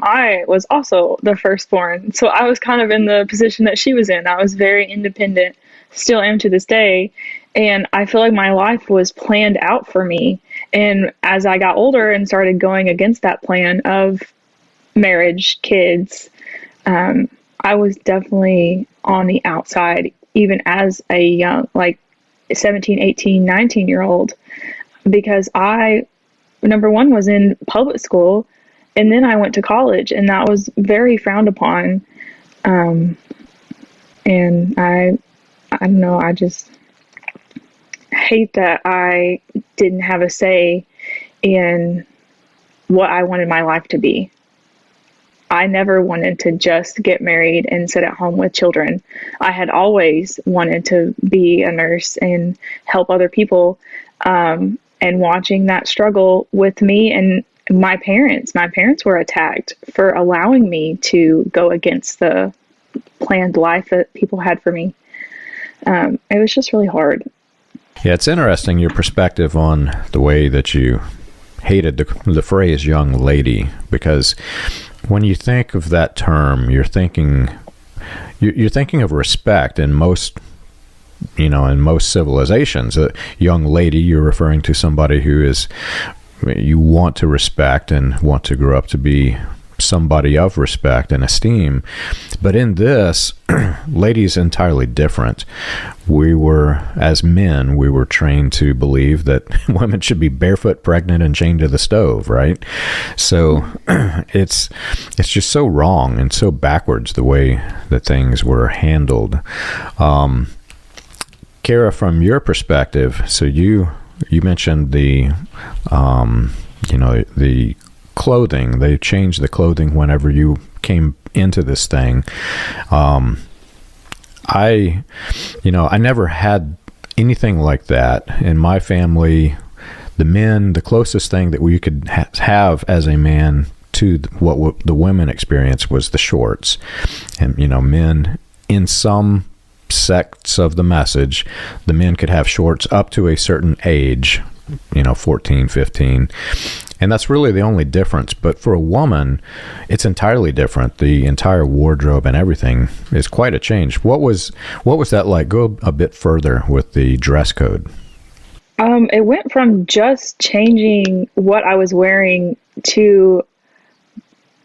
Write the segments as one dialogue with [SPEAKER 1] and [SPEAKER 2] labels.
[SPEAKER 1] I was also the firstborn, so I was kind of in the position that she was in. I was very independent, still am to this day, and I feel like my life was planned out for me. And as I got older and started going against that plan of marriage, kids, I was definitely on the outside, even as a young, like 17, 18, 19-year old, because I, number one, was in public school, and then I went to college, and that was very frowned upon. And I don't know, I just hate that I didn't have a say in what I wanted my life to be. I never wanted to just get married and sit at home with children. I had always wanted to be a nurse and help other people. And watching that struggle with me and my parents were attacked for allowing me to go against the planned life that people had for me. It was just really hard.
[SPEAKER 2] Yeah, it's interesting, your perspective on the way that you hated the phrase young lady, because when you think of that term, you're thinking of respect in most, in most civilizations. A young lady, you're referring to somebody who is, you want to respect and want to grow up to be somebody of respect and esteem. But in this, lady's entirely different. As men, we were trained to believe that women should be barefoot, pregnant, and chained to the stove, right? So it's just so wrong and so backwards the way that things were handled. Kara, from your perspective, so you mentioned the clothing. They changed the clothing whenever you came into this thing. I never had anything like that in my family. The closest thing that we could have as a man to what the women experience was the shorts. And, men in some sects of the message, the men could have shorts up to a certain age, 14, 15. And that's really the only difference. But for a woman, it's entirely different. The entire wardrobe and everything is quite a change. What was that like? Go a bit further with the dress code.
[SPEAKER 1] It went from just changing what I was wearing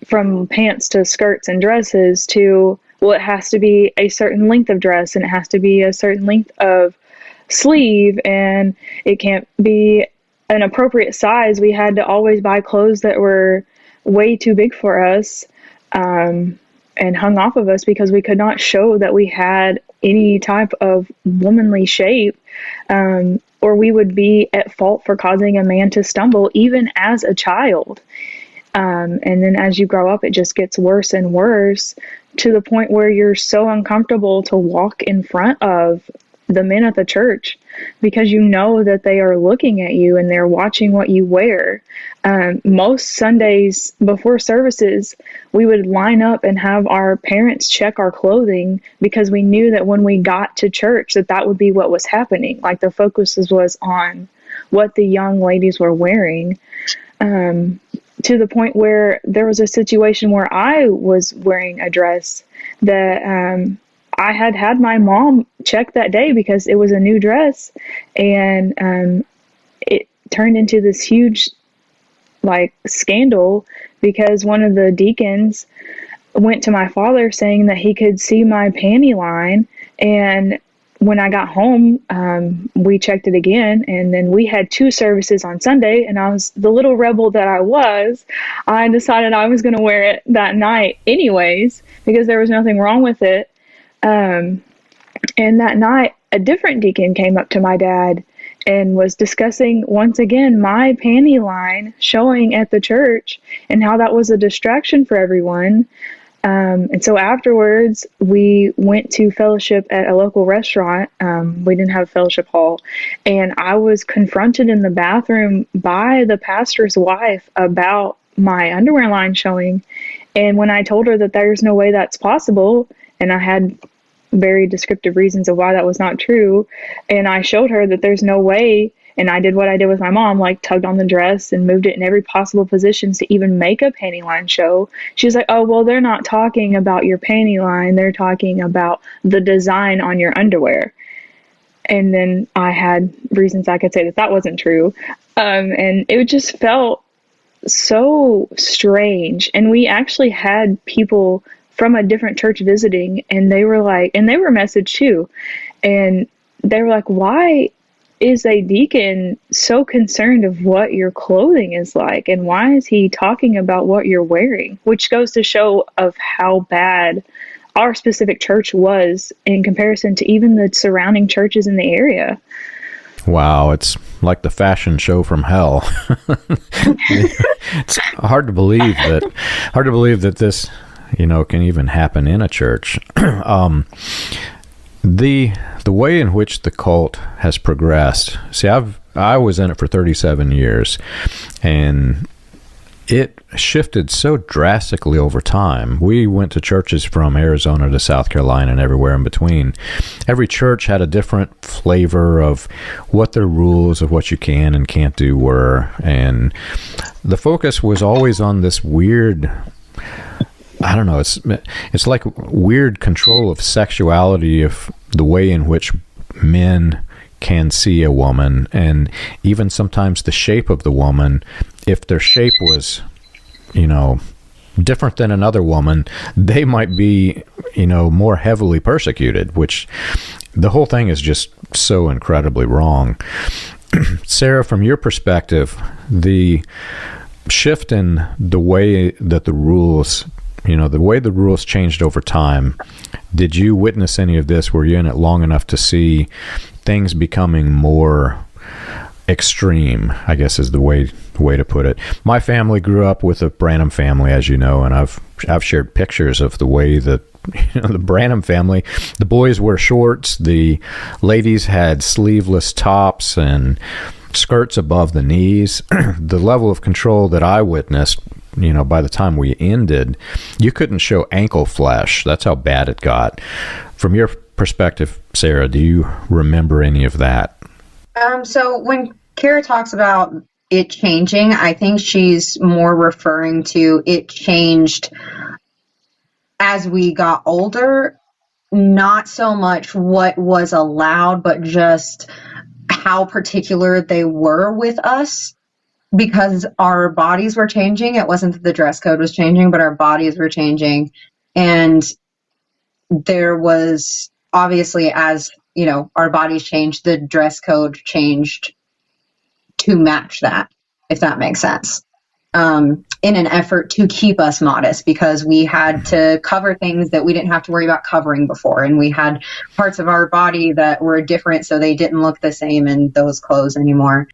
[SPEAKER 1] from pants to skirts and dresses to, well, it has to be a certain length of dress and it has to be a certain length of sleeve and it can't be an appropriate size. We had to always buy clothes that were way too big for us and hung off of us because we could not show that we had any type of womanly shape, or we would be at fault for causing a man to stumble even as a child. And then as you grow up, it just gets worse and worse to the point where you're so uncomfortable to walk in front of the men at the church because you know that they are looking at you and they're watching what you wear. Most Sundays before services, we would line up and have our parents check our clothing because we knew that when we got to church that would be what was happening. Like the focus was on what the young ladies were wearing, to the point where there was a situation where I was wearing a dress that I had my mom check that day because it was a new dress, and it turned into this huge scandal because one of the deacons went to my father saying that he could see my panty line, and when I got home, we checked it again, and then we had 2 services on Sunday, and I was the little rebel that I decided I was going to wear it that night anyways because there was nothing wrong with it. And that night, a different deacon came up to my dad and was discussing once again my panty line showing at the church and how that was a distraction for everyone. And so afterwards, we went to fellowship at a local restaurant. We didn't have a fellowship hall. And I was confronted in the bathroom by the pastor's wife about my underwear line showing. And when I told her that there's no way that's possible, and I had very descriptive reasons of why that was not true, and I showed her that there's no way And I did what I did with my mom, like tugged on the dress and moved it in every possible position to even make a panty line show. She's like, oh, well, they're not talking about your panty line. They're talking about the design on your underwear. And then I had reasons I could say that that wasn't true. And it just felt so strange. And we actually had people from a different church visiting, and they were like, and they were messaged too. And they were like, why is a deacon so concerned of what your clothing is like? And why is he talking about what you're wearing? Which goes to show of how bad our specific church was in comparison to even the surrounding churches in the area.
[SPEAKER 2] Wow, it's like the fashion show from hell. It's hard to believe that this, can even happen in a church. The way in which the cult has progressed. See, I was in it for 37 years, and it shifted so drastically over time. We went to churches from Arizona to South Carolina and everywhere in between. Every church had a different flavor of what their rules of what you can and can't do were. And the focus was always on this weird, I don't know, it's like weird control of sexuality, of the way in which men can see a woman, and even sometimes the shape of the woman. If their shape was, different than another woman, they might be, more heavily persecuted, which the whole thing is just so incredibly wrong. Sarah, from your perspective, the shift in the way that the rules, the way the rules changed over time, did you witness any of this? Were you in it long enough to see things becoming more extreme, I guess is the way to put it? My family grew up with a Branham family, as you know, and I've shared pictures of the way that the Branham family, the boys wear shorts, the ladies had sleeveless tops and skirts above the knees. The level of control that I witnessed, by the time we ended, you couldn't show ankle flesh. That's how bad it got. From your perspective, Sarah, do you remember any of that?
[SPEAKER 3] So when Kara talks about it changing, I think she's more referring to it changed as we got older, not so much what was allowed, but just how particular they were with us, because our bodies were changing. It wasn't that the dress code was changing, but our bodies were changing. And there was obviously, as our bodies changed, the dress code changed to match that, if that makes sense, in an effort to keep us modest, because we had to cover things that we didn't have to worry about covering before. And we had parts of our body that were different, so they didn't look the same in those clothes anymore.